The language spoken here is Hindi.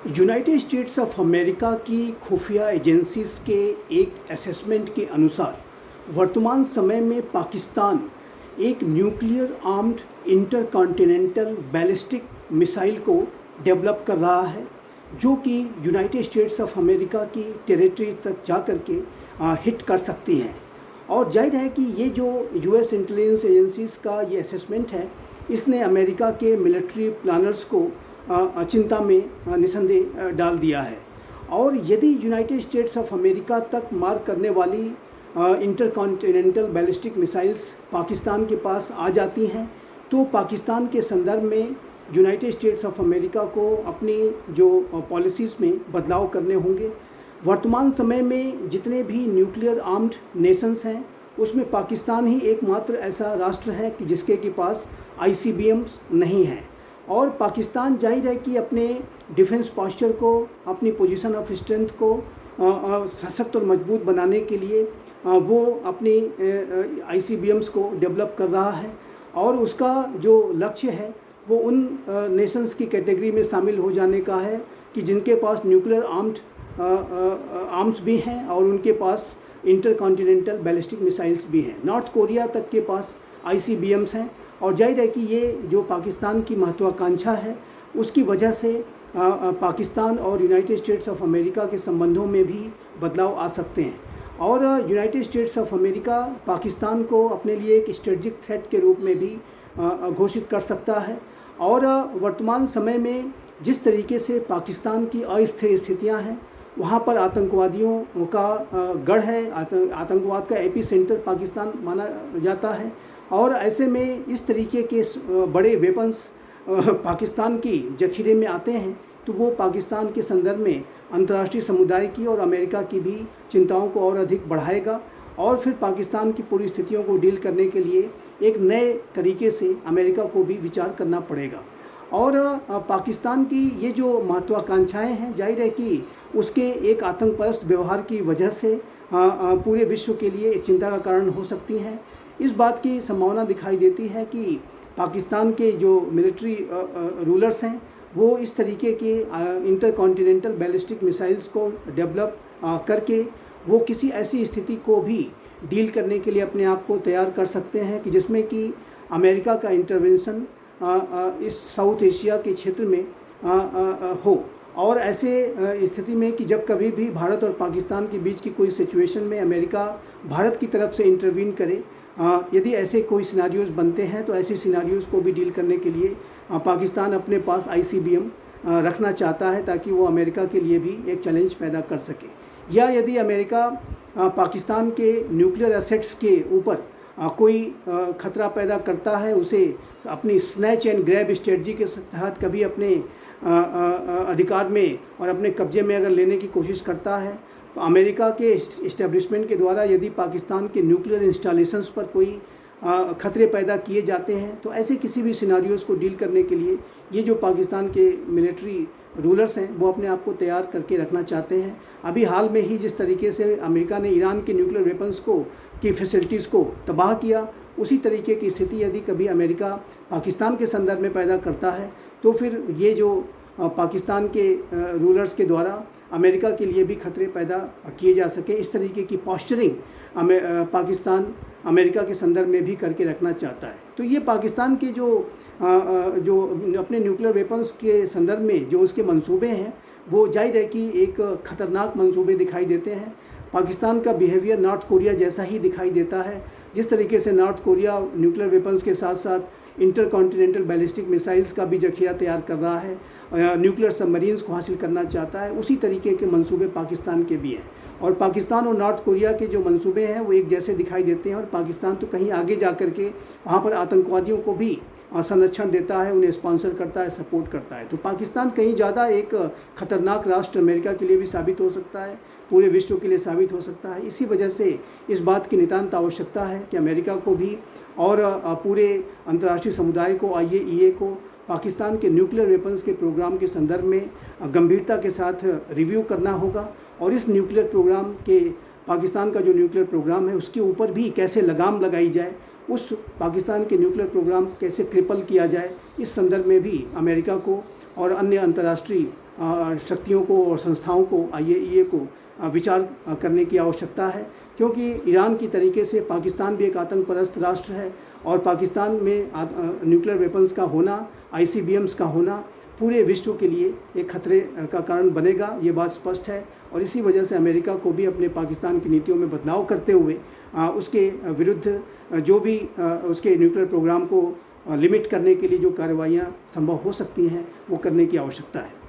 यूनाइटेड स्टेट्स ऑफ अमेरिका की खुफिया एजेंसीज के एक असेसमेंट के अनुसार वर्तमान समय में पाकिस्तान एक nuclear armed intercontinental ballistic missile को डेवलप कर रहा है, जो कि यूनाइटेड स्टेट्स ऑफ अमेरिका की टेरिटरी तक जा कर के हिट कर सकती हैं। और जाहिर है कि ये जो यूएस इंटेलिजेंस एजेंसीज का ये असेसमेंट है, इसने अमेरिका के मिलिट्री प्लानर्स को चिंता में निसंदेह डाल दिया है। और यदि यूनाइटेड स्टेट्स ऑफ अमेरिका तक मार करने वाली इंटरकॉन्टिनेंटल बैलिस्टिक मिसाइल्स पाकिस्तान के पास आ जाती हैं, तो पाकिस्तान के संदर्भ में यूनाइटेड स्टेट्स ऑफ अमेरिका को अपनी जो पॉलिसीज़ में बदलाव करने होंगे। वर्तमान समय में जितने भी न्यूक्लियर आर्म्ड नेशंस हैं, उसमें पाकिस्तान ही एकमात्र ऐसा राष्ट्र है कि जिसके के पास ICBMs नहीं हैं। और पाकिस्तान जाहिर है कि अपने डिफेंस पोस्चर को, अपनी पोजीशन ऑफ स्ट्रेंथ को सशक्त और मजबूत बनाने के लिए वो अपनी ICBMs को डेवलप कर रहा है। और उसका जो लक्ष्य है वो उन नेशंस की कैटेगरी में शामिल हो जाने का है कि जिनके पास न्यूक्लियर आर्म्स भी हैं और उनके पास इंटरकॉन्टिनेंटल बैलिस्टिक मिसाइल्स भी हैं। नॉर्थ कोरिया तक के पास ICBMs हैं। और जाहिर है कि ये जो पाकिस्तान की महत्वाकांक्षा है, उसकी वजह से पाकिस्तान और यूनाइटेड स्टेट्स ऑफ अमेरिका के संबंधों में भी बदलाव आ सकते हैं। और United states of America Pakistan को अपने लिए एक स्ट्रेटजिक थ्रेट के रूप में भी घोषित कर सकता है। और वर्तमान समय में जिस तरीके से पाकिस्तान की अस्थिर स्थितियां हैं, वहाँ पर आतंकवादियों का गढ़ है, आतंकवाद का एपीसेंटर पाकिस्तान माना जाता है। और ऐसे में इस तरीके के बड़े वेपन्स पाकिस्तान की जखीरे में आते हैं, तो वो पाकिस्तान के संदर्भ में अंतर्राष्ट्रीय समुदाय की और अमेरिका की भी चिंताओं को और अधिक बढ़ाएगा। और फिर पाकिस्तान की पूरी स्थितियों को डील करने के लिए एक नए तरीके से अमेरिका को भी विचार करना पड़ेगा। और पाकिस्तान की ये जो महत्वाकांक्षाएं हैं, जाहिर है कि उसके एक आतंकपरस्त व्यवहार की वजह से पूरे विश्व के लिए एक चिंता का कारण हो सकती हैं। इस बात की संभावना दिखाई देती है कि पाकिस्तान के जो मिलिट्री रूलर्स हैं, वो इस तरीके के इंटरकॉन्टिनेंटल बैलिस्टिक मिसाइल्स को डेवलप करके वो किसी ऐसी स्थिति को भी डील करने के लिए अपने आप को तैयार कर सकते हैं कि जिसमें कि अमेरिका का इंटरवेंशन इस साउथ एशिया के क्षेत्र में हो। और ऐसे स्थिति में कि जब कभी भी भारत और पाकिस्तान के बीच की कोई सिचुएशन में अमेरिका भारत की तरफ से इंटरवीन करे, यदि ऐसे कोई सिनारियोज़ बनते हैं, तो ऐसे सिनारियोज़ को भी डील करने के लिए पाकिस्तान अपने पास ICBM रखना चाहता है, ताकि वो अमेरिका के लिए भी एक चैलेंज पैदा कर सके। या यदि अमेरिका पाकिस्तान के न्यूक्लियर एसेट्स के ऊपर कोई खतरा पैदा करता है, उसे अपनी स्नैच एंड ग्रैब स्ट्रेटजी के तहत कभी अपने अधिकार में और अपने कब्जे में अगर लेने की कोशिश करता है, तो अमेरिका के इस्टेब्लिशमेंट के द्वारा यदि पाकिस्तान के न्यूक्लियर इंस्टॉलेशंस पर कोई खतरे पैदा किए जाते हैं, तो ऐसे किसी भी सिनारियोज़ को डील करने के लिए ये जो पाकिस्तान के मिलिट्री रूलर्स हैं, वो अपने आप को तैयार करके रखना चाहते हैं। अभी हाल में ही जिस तरीके से अमेरिका ने ईरान के न्यूक्लियर वेपन्स की फैसिलिटीज़ को तबाह किया, उसी तरीके की स्थिति यदि कभी अमेरिका पाकिस्तान के संदर्भ में पैदा करता है, तो फिर ये जो पाकिस्तान के रूलर्स के द्वारा अमेरिका के लिए भी खतरे पैदा किए जा सके, इस तरीके की पोस्चरिंग पाकिस्तान अमेरिका के संदर्भ में भी करके रखना चाहता है। तो ये पाकिस्तान के जो अपने न्यूक्लियर वेपन्स के संदर्भ में जो उसके मंसूबे हैं, वो जाहिर है कि एक ख़तरनाक मंसूबे दिखाई देते हैं। पाकिस्तान का बिहेवियर नॉर्थ कोरिया जैसा ही दिखाई देता है। जिस तरीके से नॉर्थ कोरिया न्यूक्लियर वेपन्स के साथ साथ इंटरकॉन्टिनेंटल बैलिस्टिक मिसाइल्स का भी जखीरा तैयार कर रहा है, न्यूक्लियर सबमरीन्स को हासिल करना चाहता है, उसी तरीके के मंसूबे पाकिस्तान के भी हैं। और पाकिस्तान और नॉर्थ कोरिया के जो मंसूबे हैं वो एक जैसे दिखाई देते हैं। और पाकिस्तान तो कहीं आगे जा कर के वहाँ पर आतंकवादियों को भी संरक्षण देता है, उन्हें स्पॉन्सर करता है, सपोर्ट करता है। तो पाकिस्तान कहीं ज़्यादा एक ख़तरनाक राष्ट्र अमेरिका के लिए भी साबित हो सकता है, पूरे विश्व के लिए साबित हो सकता है। इसी वजह से इस बात की नितांत आवश्यकता है कि अमेरिका को भी और पूरे अंतर्राष्ट्रीय समुदाय को, IAEA को पाकिस्तान के न्यूक्लियर वेपन्स के प्रोग्राम के संदर्भ में गंभीरता के साथ रिव्यू करना होगा। और इस न्यूक्लियर प्रोग्राम के पाकिस्तान का जो न्यूक्लियर प्रोग्राम है, उसके ऊपर भी कैसे लगाम लगाई जाए, उस पाकिस्तान के न्यूक्लियर प्रोग्राम कैसे क्रिपल किया जाए, इस संदर्भ में भी अमेरिका को और अन्य अंतर्राष्ट्रीय शक्तियों को और संस्थाओं को, IAEA को विचार करने की आवश्यकता है, क्योंकि ईरान की तरीके से पाकिस्तान भी एक आतंक परस्त राष्ट्र है और पाकिस्तान में न्यूक्लियर वेपन्स का होना, ICBMs का होना पूरे विश्व के लिए एक खतरे का कारण बनेगा, ये बात स्पष्ट है। और इसी वजह से अमेरिका को भी अपने पाकिस्तान की नीतियों में बदलाव करते हुए उसके विरुद्ध जो भी उसके न्यूक्लियर प्रोग्राम को लिमिट करने के लिए जो कार्रवाइयाँ संभव हो सकती हैं वो करने की आवश्यकता है।